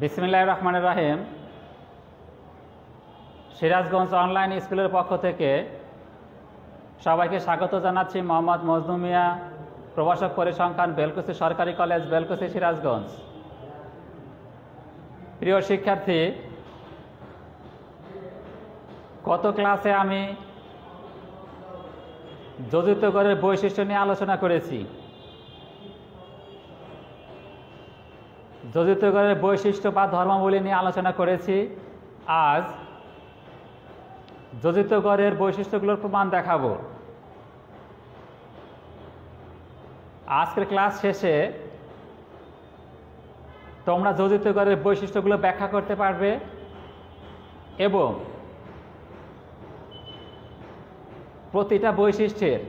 বিসমিল্লাহির রহমানির রহিম। সিরাজগঞ্জ অনলাইন স্কুলের পক্ষ থেকে সবাইকে স্বাগত জানাচ্ছি। মোহাম্মদ মজনু মিয়া, প্রভাষক পরিসংখ্যান, বেলকুচি সরকারি কলেজ, বেলকুচি, সিরাজগঞ্জ। প্রিয় শিক্ষার্থী, গত ক্লাসে আমি যোজিত গড়ের বৈশিষ্ট্য নিয়ে আলোচনা করেছি। যোজিত গড়ের বৈশিষ্ট্য বা ধর্মাবলী নিয়ে আলোচনা করেছি। আজ যোজিত গড়ের বৈশিষ্ট্যগুলোর প্রমাণ দেখাবো। আজকের ক্লাস শেষে তোমরা যোজিত গড়ের বৈশিষ্ট্যগুলো ব্যাখ্যা করতে পারবে এবং প্রতিটা বৈশিষ্ট্যের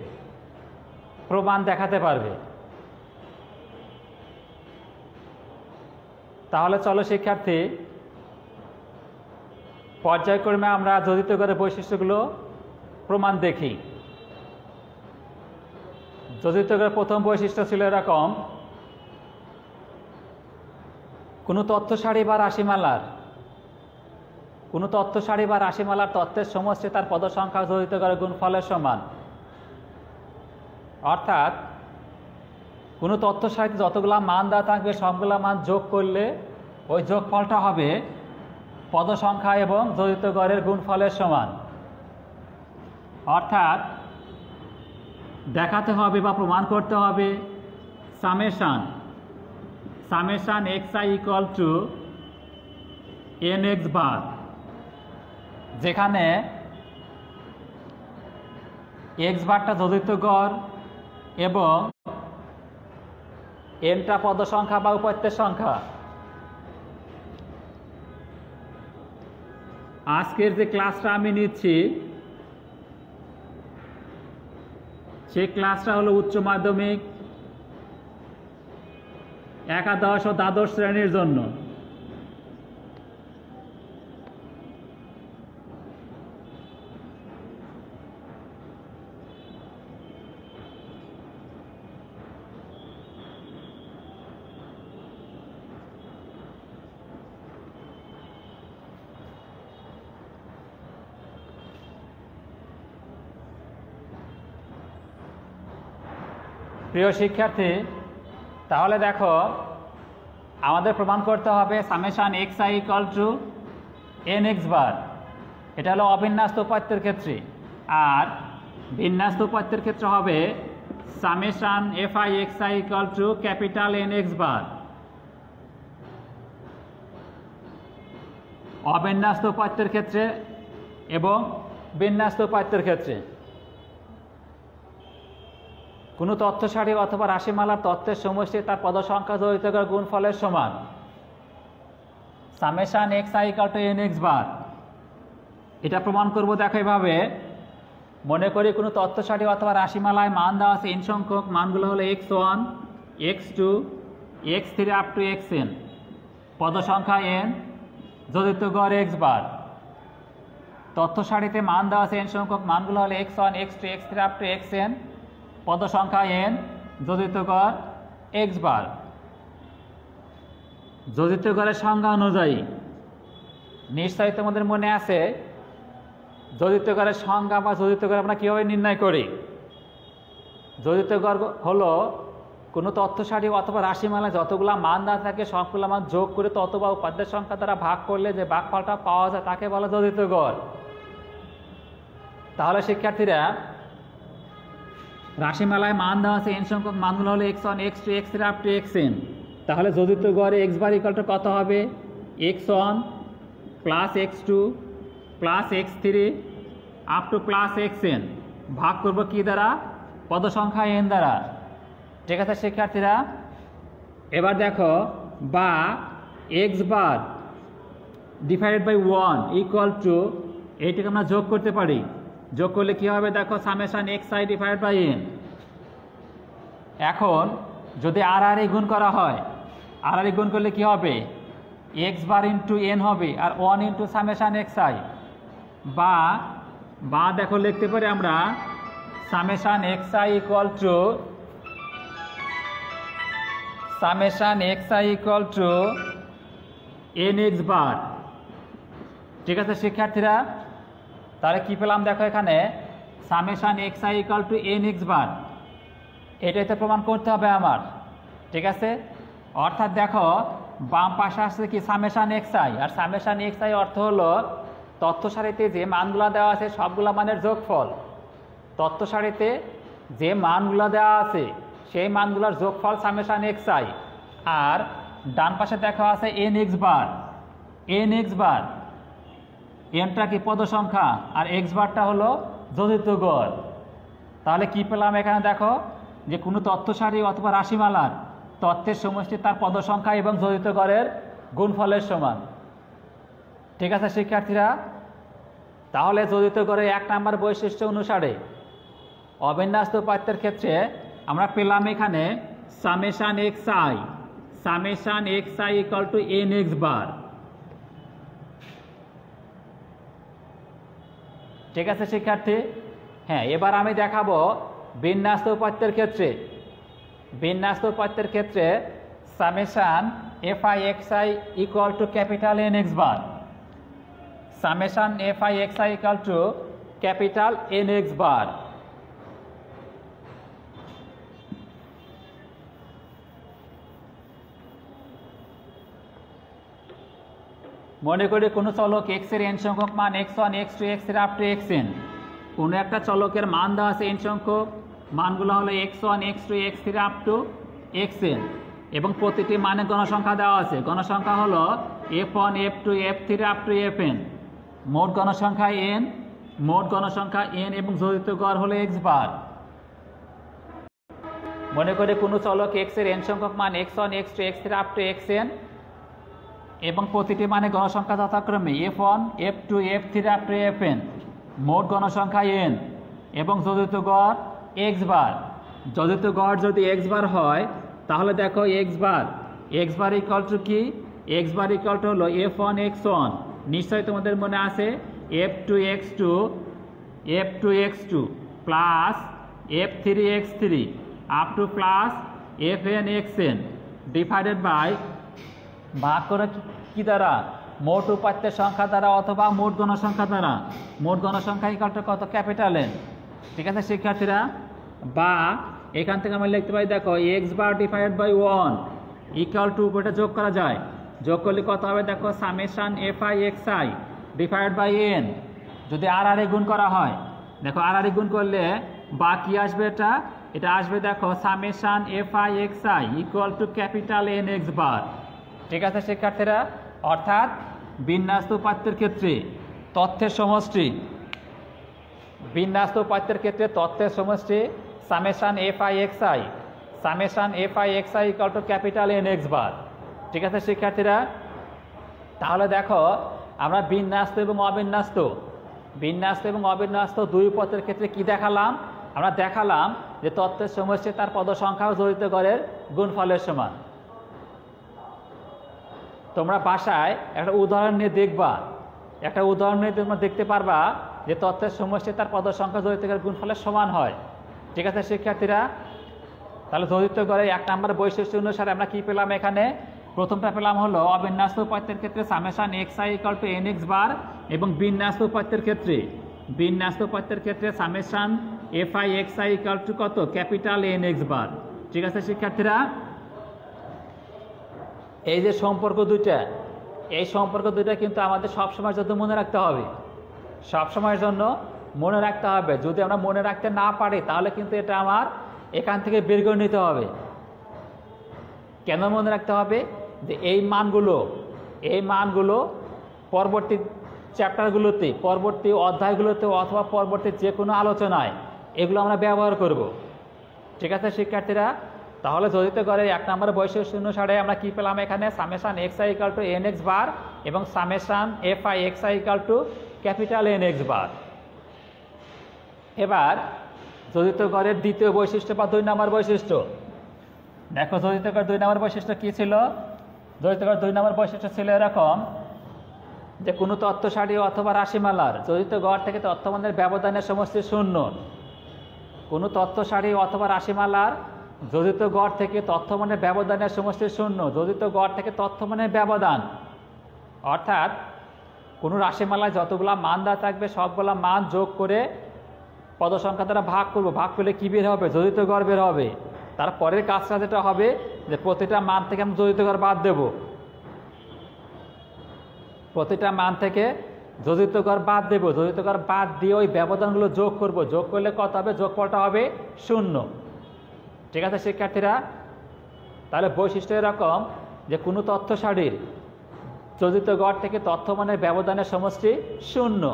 প্রমাণ দেখাতে পারবে। তাহলে চলো শিক্ষার্থী, পর্যায়ক্রমে আমরা যোজিত গড়ের বৈশিষ্ট্যগুলো প্রমাণ দেখি। যোজিত গড়ের প্রথম বৈশিষ্ট্য ছিল এরকম: কোনো তথ্য সারি বা রাশিমালার তথ্যের সমষ্টি তার পদ সংখ্যা যোজিত গড়ের গুণফলের সমান। অর্থাৎ কোনো তথ্য সারিতে যতগুলা মান দেওয়া থাকবে সবগুলা মান যোগ করলে ওই যোগফলটা হবে পদ সংখ্যা এবং যোজিত গড়ের গুণফলের সমান। অর্থাৎ দেখাতে হবে বা প্রমাণ করতে হবে summation xi equal to nx বার, যেখানে x বারটা যোজিত গড় এবং nটা পদ সংখ্যা বা উপাত্তের সংখ্যা। আজকের যে ক্লাসটা আমি নিচ্ছি সেই ক্লাসটা হলো উচ্চ মাধ্যমিক একাদশ ও দ্বাদশ শ্রেণীর জন্য। প্রিয় শিক্ষার্থী, তাহলে দেখো, আমাদের প্রমাণ করতে হবে summation xi equal to nx বার। এটা হলো অবিন্যস্ত উপাত্তের ক্ষেত্রে। আর বিন্যস্ত উপাত্তের ক্ষেত্রে হবে summation fi xi equal to capital nx বার। অবিন্যস্ত উপাত্তের ক্ষেত্রে এবং বিন্যস্ত উপাত্তের ক্ষেত্রে কোনো তথ্য সারি অথবা রাশিমালার তথ্যের সমষ্টি তার পদ সংখ্যা যোজিত গড় গুণফলের সমান। Summation xi equal to nx বার, এটা প্রমাণ করব দেখো এভাবে। মনে করি কোনো তথ্য সারি অথবা রাশিমালায় মান দেওয়া আছে n সংখ্যক, মানগুলো হলো x1, x2, x3 up two xn, পদ সংখ্যা n, যোজিত গড় x বার। তথ্য সারিতে মান দেওয়া আছে n সংখ্যক, মানগুলো হলো x1, x2, x3 up two xn, পদ সংখ্যা n, যোজিত গড় x বার। যোজিত গড়ের সংজ্ঞা অনুযায়ী নিশ্চয়ই তোমাদের মনে আছে যোজিত গড়ের সংজ্ঞা বা যোজিত গড় আমরা কীভাবে নির্ণয় করি। যোজিত গড় হলো কোনো তথ্য সারি অথবা রাশিমালায় যতগুলা মান দেওয়া থাকে সবগুলো মান যোগ করে তত বা উপাত্তের সংখ্যা দ্বারা ভাগ করলে যে ভাগফলটা পাওয়া যায় তাকে বলে যোজিত গড়। তাহলে শিক্ষার্থীরা, রাশিমালায় মান দেওয়া আছে n সংখ্যক, মানগুলো হলো x1, x2, x3 up two xn। তাহলে যোজিত গড়ে x বার ইকুয়াল টু কত হবে? x1 plus x2 plus x3 up to plus xn, ভাগ করব কি দ্বারা? পদ সংখ্যা n দ্বারা। ঠিক আছে শিক্ষার্থীরা, এবার দেখো, বা x বার ডিভাইডেড বাই 1 ইকুয়াল টু, এইটাকে আমরা যোগ করতে পারি। যোগ করলে কি হবে দেখো, summation xi divided by n। এখন যদি আর গুণ করা হয়, আর গুণ করলে কি হবে? x বার ইন্টু n হবে আর 1 ইন্টু সামেশান xi। বা দেখো লিখতে পারি আমরা summation xi equal to summation xi equal to n x bar. ঠিক আছে শিক্ষার্থীরা, তাহলে কি পেলাম দেখো এখানে summation x i equal to n x bar, এটাই তো প্রমাণ করতে হবে আমার। ঠিক আছে, অর্থাৎ দেখো বাম পাশে আসছে কি সামেশান এক্স আই, আর সামেশান এক্স আই অর্থ হলো তথ্য সারিতে যে মানগুলো দেওয়া আছে সবগুলো মানের যোগফল। তথ্য সারিতে যে মানগুলো দেওয়া আছে সেই মানগুলোর যোগফল সামেশান এক্স আই। আর ডান পাশে দেখা আছে এন এক্স বার। এন এক্স বার, এনটা কি পদ সংখ্যা আর এক্স বারটা হলো যোজিত গড়। তাহলে কি পেলাম এখানে দেখো যে কোনো তথ্য সারি অথবা রাশিমালার তথ্যের সমষ্টি তার পদ সংখ্যা এবং যোজিত গড়ের গুণফলের সমান। ঠিক আছে শিক্ষার্থীরা, তাহলে যোজিত গড়ের 1 নম্বর বৈশিষ্ট্য অনুসারে অবিন্যস্ত উপাত্তের ক্ষেত্রে আমরা পেলাম এখানে summation x i, summation x i equal to n x bar. ঠিক আছে শিক্ষার্থী, হ্যাঁ এবার আমি দেখাবো বিন্যস্ত উপাত্তের ক্ষেত্রে। বিন্যস্ত উপাত্তের ক্ষেত্রে summation f i x i equal to capital n x bar. Summation f i x i equal to capital n x bar. মনে করি কোনো চলক এক্স এর এন সংখ্যক মান x1 x2 x3 up two xn। কোনো একটা চলকের মান দেওয়া আছে এন সংখ্যক, মানগুলো হলো x1 x2 x3 up two xn এবং প্রতিটি মানে গণসংখ্যা দেওয়া আছে। গণসংখ্যা হলো f1 f2 f3 up to fn। মোট গণসংখ্যা n, মোট গণসংখ্যা n এবং যোজিত গড় হলো x বার। মনে করি কোনো চলক x এর n সংখ্যক মান x1 x2 x3 up two xn এবং প্রতিটি মানে গণসংখ্যা যথাক্রমে f1 f2 f3 up to fn। মোট গণসংখ্যা n এবং যোজিত গড় x বার। যোজিত গড় যদি x বার হয় তাহলে দেখো x বার ইকুয়াল টু কি, x বার ইকুয়াল টু হলো f1 x1, নিশ্চয়ই তোমাদের মনে আছে f2 x2 plus f3 x3 up to plus fn xn divided by ভাগ করে কি দ্বারা, মোট উপাত্তের সংখ্যা দ্বারা অথবা মোট গণসংখ্যা দ্বারা। মোট গণসংখ্যা ইকুয়াল টু কত, ক্যাপিটাল এন। ঠিক আছে শিক্ষার্থীরা, বা এখান থেকে আমরা লিখতে পারি দেখো x bar divided by 1 equal to, এটা যোগ করা যায়, যোগ করলে কত হবে দেখো summation f i x i divided by n. যদি আর আর গুণ করা হয় দেখো আর আর গুণ করলে বা কি আসবে, এটা আসবে দেখো summation f i x i equal to capital n x bar. ঠিক আছে শিক্ষার্থীরা, অর্থাৎ বিন্যস্ত উপাত্তের ক্ষেত্রে তথ্যের সমষ্টি, বিন্যস্ত উপাত্তের ক্ষেত্রে তথ্যের সমষ্টি summation f i x i, summation f i x i equal to capital n x bar. ঠিক আছে শিক্ষার্থীরা, তাহলে দেখো আমরা বিন্যস্ত এবং অবিন্যস্ত দুই উপাত্তের ক্ষেত্রে কি দেখালাম, আমরা দেখালাম যে তথ্যের সমষ্টি তার পদ সংখ্যা ও যোজিত গড়ের গুণফলের সমান। তোমরা বাসায় একটা উদাহরণ নিয়ে দেখবা, একটা উদাহরণ নিয়ে তোমরা দেখতে পারবা যে তথ্যের সমষ্টি তার পদ সংখ্যা যোজিত গড়ের গুণফলের সমান হয়। ঠিক আছে শিক্ষার্থীরা, তাহলে যোজিত গড়ের 1 নম্বর বৈশিষ্ট্য অনুসারে আমরা কি পেলাম এখানে, প্রথমটা পেলাম হলো অবিন্যস্ত উপাত্তের ক্ষেত্রে summation x i equal to n x bar এবং বিন্যস্ত উপাত্তের ক্ষেত্রে summation f i x i equal to কত, ক্যাপিটাল এন এক্স বার। ঠিক আছে শিক্ষার্থীরা, এই যে সম্পর্ক দুইটা, এই সম্পর্ক দুইটা কিন্তু আমাদের সবসময়ের জন্য মনে রাখতে হবে, সবসময়ের জন্য মনে রাখতে হবে। যদি আমরা মনে রাখতে না পারি তাহলে কিন্তু এটা আমার এখান থেকে বের করে নিতে হবে। কেন মনে রাখতে হবে, যে এই মানগুলো পরবর্তী চ্যাপ্টারগুলোতে, পরবর্তী অধ্যায়গুলোতে অথবা পরবর্তী যে কোনো আলোচনায় এগুলো আমরা ব্যবহার করব। ঠিক আছে শিক্ষার্থীরা, তাহলে যোজিত গড়ের 1 নম্বর বৈশিষ্ট্য অনুসারে আমরা কি পেলাম এখানে, summation x i equal to n x bar এবং summation f i x i equal to capital n x bar. এবার যোজিত গড়ের দ্বিতীয় বৈশিষ্ট্য বা 2 নম্বর বৈশিষ্ট্য দেখো। যোজিত গড় 2 নম্বর বৈশিষ্ট্য কী ছিল, যোজিত গড় 2 নম্বর বৈশিষ্ট্য ছিল এরকম যে কোনো তথ্য সারি অথবা রাশিমালার যোজিত গড় থেকে তথ্যমানের ব্যবধানের সমষ্টি 0। কোনো তথ্য সারি অথবা রাশিমালার যোজিত গড় থেকে তথ্যমানের ব্যবধানের সমষ্টি 0। যোজিত গড় থেকে তথ্যমানের ব্যবধান অর্থাৎ কোনো রাশিমালায় যতগুলা মান দেওয়া থাকবে সবগুলা মান যোগ করে পদ সংখ্যা দ্বারা ভাগ করব, ভাগ করলে কী বের হবে? যোজিত গড় বের হবে। তারপরের কাজটা যেটা হবে যে প্রতিটা মান থেকে আমি যোজিত গড় বাদ দেব, প্রতিটা মান থেকে যোজিত গড় বাদ দেব, যোজিত গড় বাদ দিয়ে ওই ব্যবধানগুলো যোগ করব, যোগ করলে কত হবে? যোগফলটা হবে 0। ঠিক আছে শিক্ষার্থীরা? তাহলে বৈশিষ্ট্য এরকম যে কোনো তথ্য সারির যোজিত গড় থেকে তথ্য মানের ব্যবধানের সমষ্টি 0।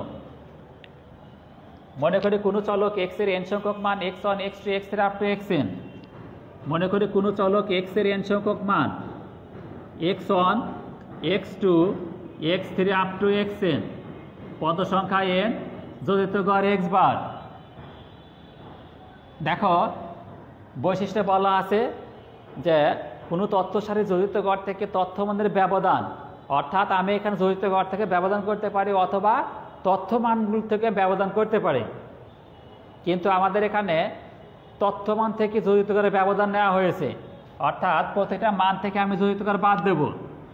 মনে করি কোনো চলক x এর n সংখ্যক মান x1 x2 x3 up two xn। মনে করি কোনো চলক x এর n সংখ্যক মান x1 x2 x3 up two xn, পদ সংখ্যা n, যোজিত গড় x বার। দেখো বৈশিষ্ট্যে বলা আছে যে কোনো তথ্য সারির যোজিত গড় থেকে তথ্য মানের ব্যবধান, অর্থাৎ আমি এখানে যোজিত গড় থেকে ব্যবধান করতে পারি অথবা তথ্য মানগুলো থেকে ব্যবধান করতে পারি, কিন্তু আমাদের এখানে তথ্য মান থেকে যোজিত গড়ের ব্যবধান নেওয়া হয়েছে, অর্থাৎ প্রতিটা মান থেকে আমি যোজিত গড় বাদ দেব,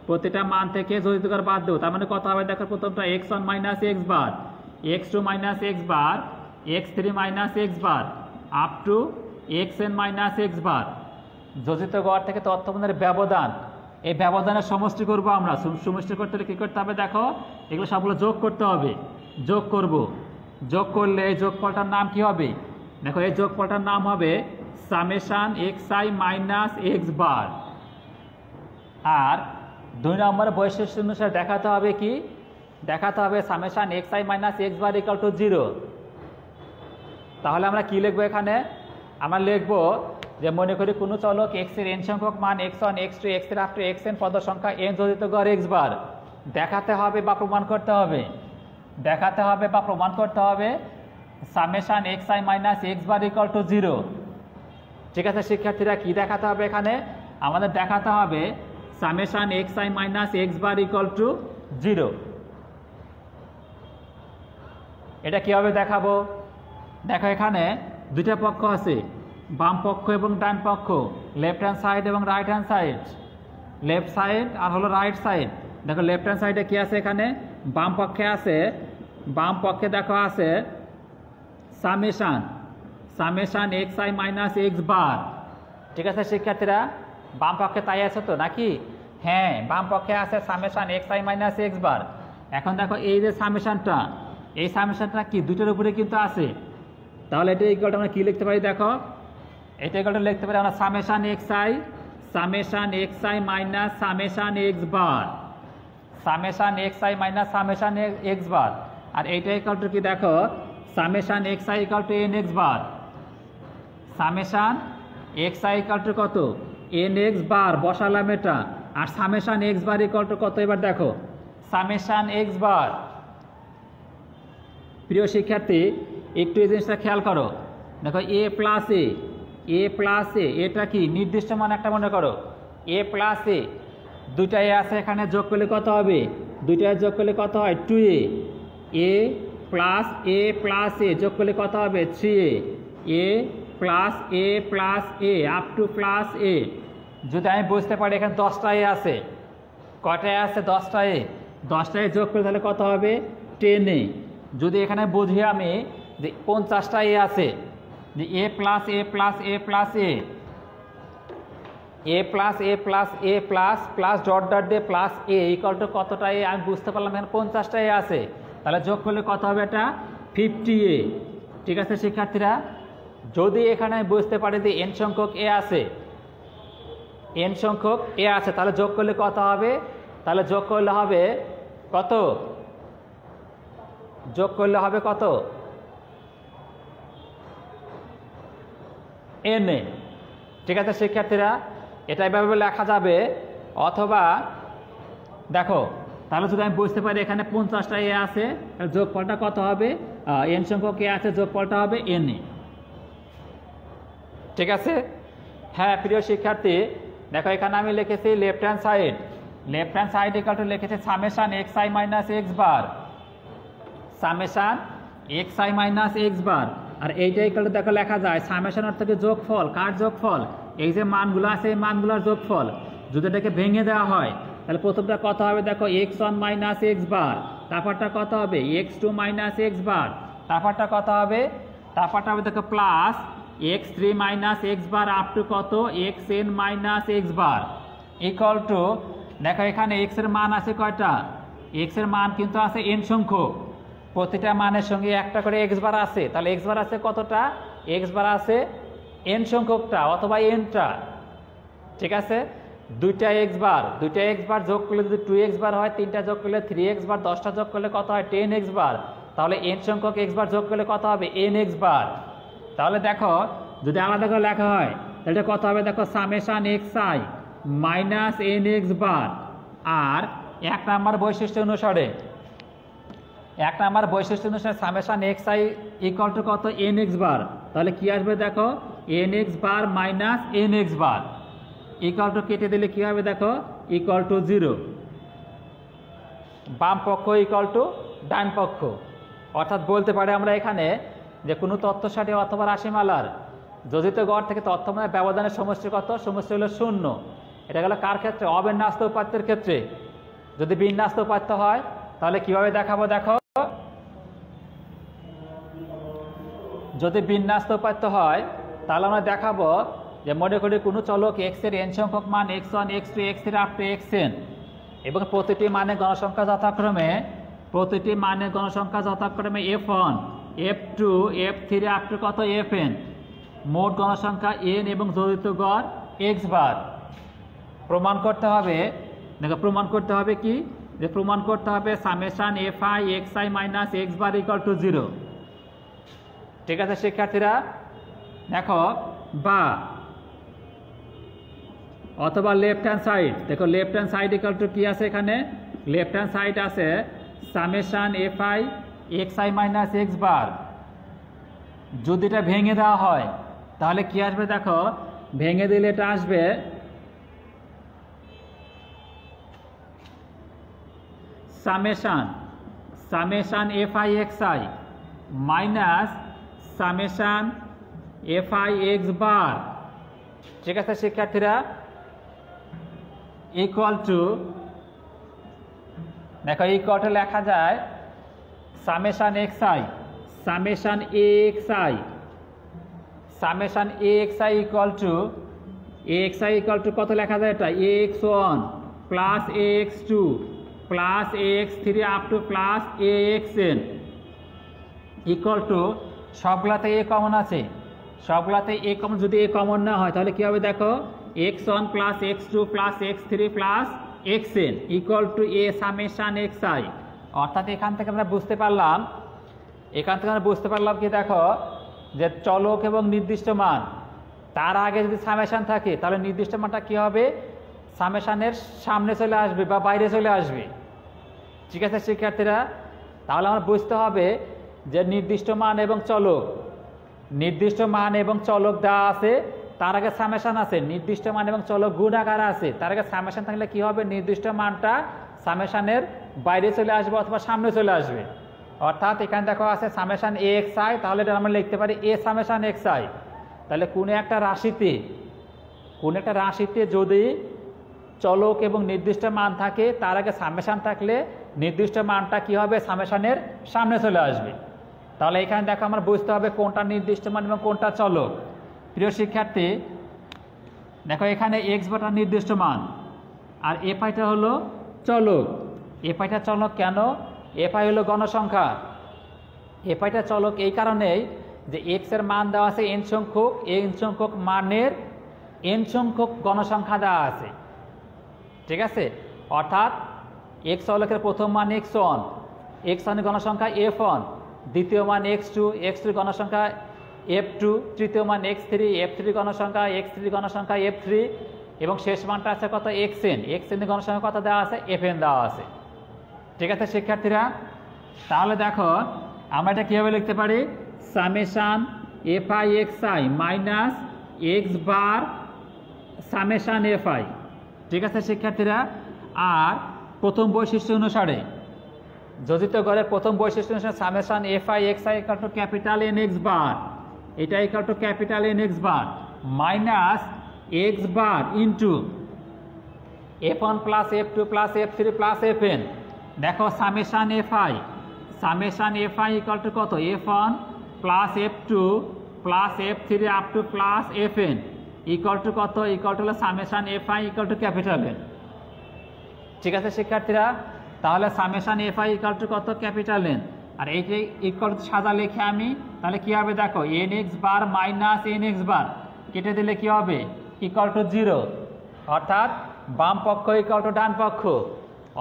প্রতিটা মান থেকে যোজিত গড় বাদ দেবো। তার মানে কত হবে? দেখো প্রথমটা x1 minus x bar, x2 minus x bar, x3 minus x bar up to xn minus x বার। যোজিত গড় থেকে তথ্য মানের ব্যবধান, এই ব্যবধানের সমষ্টি করব আমরা। সমষ্টি করতে হলে কী করতে হবে? দেখো এগুলো সবগুলো যোগ করতে হবে, যোগ করব, যোগ করলে এই যোগফলটার নাম কি হবে? দেখো এই যোগফলটার নাম হবে summation xi minus x bar. আর 2 নম্বর বৈশিষ্ট্য অনুসারে দেখাতে হবে কি? দেখাতে হবে summation xi minus x bar equal to 0। তাহলে আমরা কি লিখবো এখানে? আমরা লিখবো যে মনে করি কোনো চলক x এর n সংখ্যক মান x1 x2 x3 up two xn, পদ সংখ্যা n, যোজিত গড় x বার। দেখাতে হবে বা প্রমাণ করতে হবে, দেখাতে হবে বা প্রমাণ করতে হবে summation xi minus x bar equal to 0। ঠিক আছে শিক্ষার্থীরা? কি দেখাতে হবে এখানে? আমাদের দেখাতে হবে summation xi minus x bar equal to 0। এটা কীভাবে দেখাবো? দেখো এখানে দুইটা পক্ষ আছে, বাম পক্ষ এবং ডান পক্ষ, লেফট হ্যান্ড সাইড এবং right hand side, left side আর হলো রাইট সাইড। দেখো লেফট হ্যান্ড সাইডে কি আছে? এখানে বাম পক্ষে আছে, বাম পক্ষে দেখো আছে সামেশান xi মাইনাস x বার। ঠিক আছে শিক্ষার্থীরা? বাম পক্ষে তাই আছে তো নাকি? হ্যাঁ, বাম পক্ষে আছে সামেশান xi মাইনাস x বার। এখন দেখো এই যে সামেশানটা, এই সামেশানটা কি দুইটার উপরে কিন্তু আছে, তাহলে এটা ইকুয়ালটা আমরা কি লিখতে পারি? দেখো এটা ইকুয়ালটা লিখতে পারি আমরা summation xi minus summation x bar, summation xi minus summation x bar. আর এইটা ইকুয়ালটা কি? দেখো summation xi equal to nx bar, summation xi equal to কত? nx বার বসালাম এটা, আর summation x bar equal to কত? এবার দেখো সামেশান x বার। প্রিয় শিক্ষার্থী একটু এই জিনিসটা খেয়াল করো, দেখো a প্লাস এ, এটা কি নির্দিষ্ট মান একটা মনে করো, a প্লাস এ, দুইটা এ আছে এখানে, যোগ করলে কত হবে? দুইটা যোগ করলে কত হয়? 2a, a প্লাস এ যোগ করলে কত হবে? 3a, plus a up to plus a. যদি আমি বুঝতে পারি এখানে 10টা এ আছে, কয়টা এ আছে? 10টা এ, 10টা এ যোগ করে তাহলে কত হবে? 10a। যদি এখানে বুঝি আমি যে 50টা এ আছে, যে a plus A plus A plus A plus dot dot দিয়ে প্লাস এ ইকুয়াল টু কতটা এ, আমি বুঝতে পারলাম এখানে 50টা এ আছে, তাহলে যোগ করলে কত হবে? এটা 50a। ঠিক আছে শিক্ষার্থীরা? যদি এখানে বুঝতে পারি যে n সংখ্যক এ আছে, n সংখ্যক এ আছে, তাহলে যোগ করলে কত হবে? তাহলে যোগ করলে হবে কত? যোগ করলে হবে কত? na। ঠিক আছে শিক্ষার্থীরা? এটা এভাবে লেখা যাবে। অথবা দেখো তাহলে যদি আমি বুঝতে পারি এখানে 50টা এ আছে, তাহলে যোগফলটা কত হবে? n সংখ্যক এ আছে, যোগফলটা হবে na। ঠিক আছে? হ্যাঁ প্রিয় শিক্ষার্থী, দেখো এখানে আমি লিখেছি left hand side equal two লিখেছি summation xi minus x bar, summation xi minus x bar. আর এইটা ইকুয়াল টু দেখো লেখা যায় সামেশান অর্থ কি? যোগফল। কার যোগফল? এই যে মানগুলো আছে এই মানগুলোর যোগফল। যদি এটাকে ভেঙে দেওয়া হয় তাহলে প্রথমটা কত হবে দেখো x1 মাইনাস এক্স বার, তারপরটা কত হবে x2 মাইনাস এক্স বার, তারপরটা কত হবে দেখো plus x3 minus x bar up to কত xn মাইনাস এক্স বার ইকুয়াল টু দেখো এখানে x এর মান আছে কয়টা, x এর মান কিন্তু আছে n সংখ্যক, প্রতিটা মানের সঙ্গে একটা করে x বার আছে, তাহলে x বার আছে কতটা, x বার আছে n সংখ্যকটা অথবা nটা, ঠিক আছে। দুইটা x বার যোগ করলে যদি 2x বার হয়, তিনটা যোগ করলে 3x বার, 10টা যোগ করলে কত হয় 10x বার, তাহলে n সংখ্যক x বার যোগ করলে কত হবে nx বার। তাহলে দেখো যদি আলাদা করে লেখা হয় তাহলে কত হবে দেখো সামেশন xi মাইনাস nx বার, আর এক নাম্বার বৈশিষ্ট্য অনুসারে সামেশন xi ইকুয়াল টু কত nx বার, তাহলে কি আসবে দেখো nx বার মাইনাস nx বার ইকুয়াল টু কেটে দিলে কি হবে দেখো ইকুয়াল টু 0, বাম পক্ষ ইকুয়াল টু ডান পক্ষ। অর্থাৎ বলতে পারে আমরা এখানে যে কোনো তথ্য সারি অথবা রাশিমালার যোজিত গড় থেকে তথ্য মানে ব্যবধানের সমষ্টি কত, সমষ্টি হলো 0। এটা গেল কার ক্ষেত্রে, অবিন্যস্ত উপাত্তের ক্ষেত্রে। যদি বিন্যস্ত উপাত্ত হয় তাহলে কিভাবে দেখাবো দেখো, যদি বিন্যস্ত উপাত্ত হয় তাহলে আমরা দেখাবো যে মনে করি কোনো চলক x এর n সংখ্যক মান x1 x2 x3 up two xn এবং প্রতিটি মানের গণসংখ্যা যথাক্রমে f1 f2 f3 up to কত fn, মোট গণসংখ্যা n এবং যোজিত গড় x বার। প্রমাণ করতে হবে কি, যে প্রমাণ করতে হবে summation fi xi minus x bar equal to 0। ঠিক আছে শিক্ষার্থীরা, দেখো বা অথবা লেফট হ্যান্ড সাইড, দেখো left hand side equal to কি আছে, এখানে লেফট হ্যান্ড সাইড আছে summation fi xi minus x bar. যদি এটা ভেঙে দেওয়া হয় তাহলে কি আসবে দেখো, ভেঙে দিলে এটা আসবে summation fi xi minus summation fi x বার। ঠিক আছে শিক্ষার্থীরা, ইকুয়াল টু দেখো ইকুয়াল টু লেখা যায় সামেশন xi ইকুয়াল টু কত লেখা যায়, এটা ax1 plus ax2 plus ax3 up to plus axn equal to সবগুলাতে a কমন আছে, সবগুলাতে a কমন, যদি a কমন না হয় তাহলে কি হবে দেখো x1 plus x2 plus x3 plus xn equal to a summation xi। অর্থাৎ এখান থেকে আমরা বুঝতে পারলাম কি দেখো, যে চলক এবং নির্দিষ্ট মান তার আগে যদি সামেশন থাকে তাহলে নির্দিষ্ট মানটা কি হবে, সামেশনের সামনে চলে আসবে বা বাইরে চলে আসবে। ঠিক আছে শিক্ষার্থীরা, তাহলে আমরা বুঝতে হবে যে নির্দিষ্ট মান এবং চলক দেওয়া আছে, তার আগে সামেশন আছে, নির্দিষ্ট মান এবং চলক গুণাকার আছে, তার আগে সামেশন থাকলে কি হবে, নির্দিষ্ট মানটা সামেশনের বাইরে চলে আসবে অথবা সামনে চলে আসবে। অর্থাৎ এখানে দেখো আছে সামেশন axi, তাহলে এটা আমরা লিখতে পারি a সামেশন xi। তাহলে কোনো একটা রাশিতে যদি চলক এবং নির্দিষ্ট মান থাকে তার আগে সামেশন থাকলে নির্দিষ্ট মানটা কি হবে, সামেশনের সামনে চলে আসবে। তাহলে এখানে দেখো আমরা বুঝতে হবে কোনটা নির্দিষ্ট মান এবং কোনটা চলক। প্রিয় শিক্ষার্থী দেখো এখানে x বাটা নির্দিষ্ট মান আর fi-টা হলো চলক। fi-টা চলক কেন, fi হলো গণসংখ্যা, fi-টা চলক এই কারণেই যে x এর মান দেওয়া আছে n সংখ্যক মানের n সংখ্যক গণসংখ্যা দেওয়া আছে। ঠিক আছে, অর্থাৎ x চলকের প্রথম মান x1 এর গণসংখ্যা f1, দ্বিতীয় মান x2 এর গণসংখ্যা f2, তৃতীয় মান x3 এর গণসংখ্যা গণসংখ্যা f3 এবং শেষ মানটা আছে কত xn এর গণসংখ্যা কত দেওয়া আছে fn দেওয়া আছে। ঠিক আছে শিক্ষার্থীরা, তাহলে দেখো আমরা এটা কীভাবে লিখতে পারি, summation fi xi minus x বার সামেশন fi। ঠিক আছে শিক্ষার্থীরা, আর প্রথম বৈশিষ্ট্য অনুসারে যোজিত গড়ের প্রথম বৈশিষ্ট্য অনুসারে summation fi xi equal to capital nx বার, এটা equal to capital nx bar minus x bar into f1 plus f2 plus f3 plus fn। দেখো সামেশান fi ইকুয়াল টু কত, f1 plus f2 plus f3 up to plus fn equal to কত, equal to হলো summation fi equal to capital N। ঠিক আছে শিক্ষার্থীরা, তাহলে summation fi equal to কত, capital N। আর এই যে ইকুয়াল টু সাদা লিখে আমি, তাহলে কী হবে দেখো, nx বার মাইনাস nx বার কেটে দিলে কী হবে, ইকুয়াল টু 0, অর্থাৎ বাম পক্ষ ইকুয়াল টু ডান পক্ষ।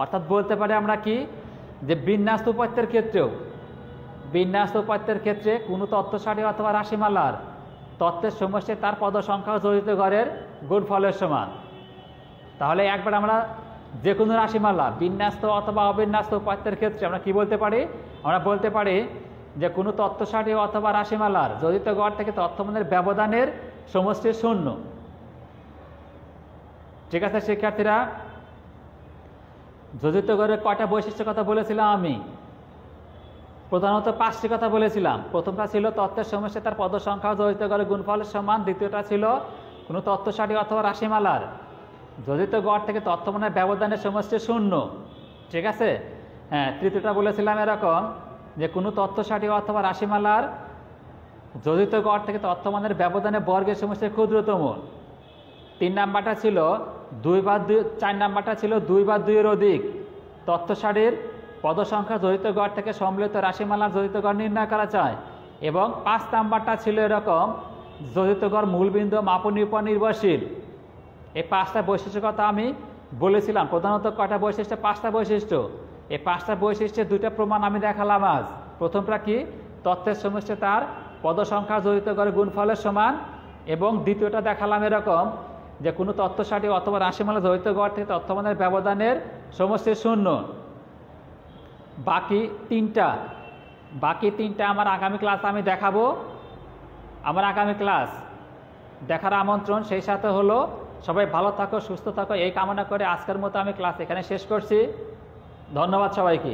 অর্থাৎ বলতে পারি আমরা কি, যে বিন্যাস্ত উপাত্তের ক্ষেত্রে কোনো তত্ত্ব সারি অথবা রাশিমালার তত্ত্বের সমষ্টি তার পদ সংখ্যা ও জড়িত গড়ের গুণফলের সমান। তাহলে একবার আমরা যে কোনো রাশিমালা বিন্যাস্ত অথবা অবিন্যাস্ত উপাত্তের ক্ষেত্রে আমরা কি বলতে পারি, আমরা বলতে পারি যে কোনো তত্ত্ব সারি অথবা রাশিমালার জড়িত গড় থেকে তথ্যমানের ব্যবধানের সমষ্টি 0। ঠিক আছে শিক্ষার্থীরা, জড়িত গড়ের কয়টা বৈশিষ্ট্যের কথা বলেছিলাম আমি, প্রধানত 5টি কথা বলেছিলাম। প্রথমটা ছিল তত্ত্বের সমষ্টি তার পদ সংখ্যা জড়িত গড়ের গুণফলের সমান। দ্বিতীয়টা ছিল কোনো তত্ত্ব সারি অথবা রাশিমালার জড়িত গড় থেকে তথ্যমানের ব্যবধানের সমষ্টি 0। ঠিক আছে, হ্যাঁ। তৃতীয়টা বলেছিলাম এরকম যে কোনো তত্ত্ব সারি অথবা রাশিমালার জড়িত গড় থেকে তথ্যমানের ব্যবধানের বর্গের সমষ্টি ক্ষুদ্রতম। 3 নাম্বারটা ছিল 4 নাম্বারটা ছিল 2 বা 2 এর অধিক তথ্য সারির পদ সংখ্যা জড়িত গড় থেকে সম্মিলিত রাশিমালার জড়িত গড় নির্ণয় করা যায়। এবং 5 নাম্বারটা ছিল এরকম, জড়িত গড় মূলবিন্দু মাপনীর উপর নির্ভরশীল। এই 5টা বৈশিষ্ট্যের কথা আমি বলেছিলাম। প্রধানত কয়টা বৈশিষ্ট্য, 5টা বৈশিষ্ট্য। এই 5টা বৈশিষ্ট্যের 2টা প্রমাণ আমি দেখালাম আজ। প্রথমটা কি, তথ্যের সমষ্টি তার পদ সংখ্যা জড়িত গড়ের গুণফলের সমান। এবং দ্বিতীয়টা দেখালাম এরকম যে কোনো তথ্য সারি অথবা রাশিমালা জড়িত গড় থেকে তথ্যমানের ব্যবধানের সমষ্টি 0। বাকি তিনটা আমার আগামী ক্লাস আমি দেখাবো। আমার আগামী ক্লাস দেখার আমন্ত্রণ। সেই সাথে হলো সবাই ভালো থাকো, সুস্থ থাকো, এই কামনা করে আজকের মতো আমি ক্লাস এখানে শেষ করছি। ধন্যবাদ সবাইকে।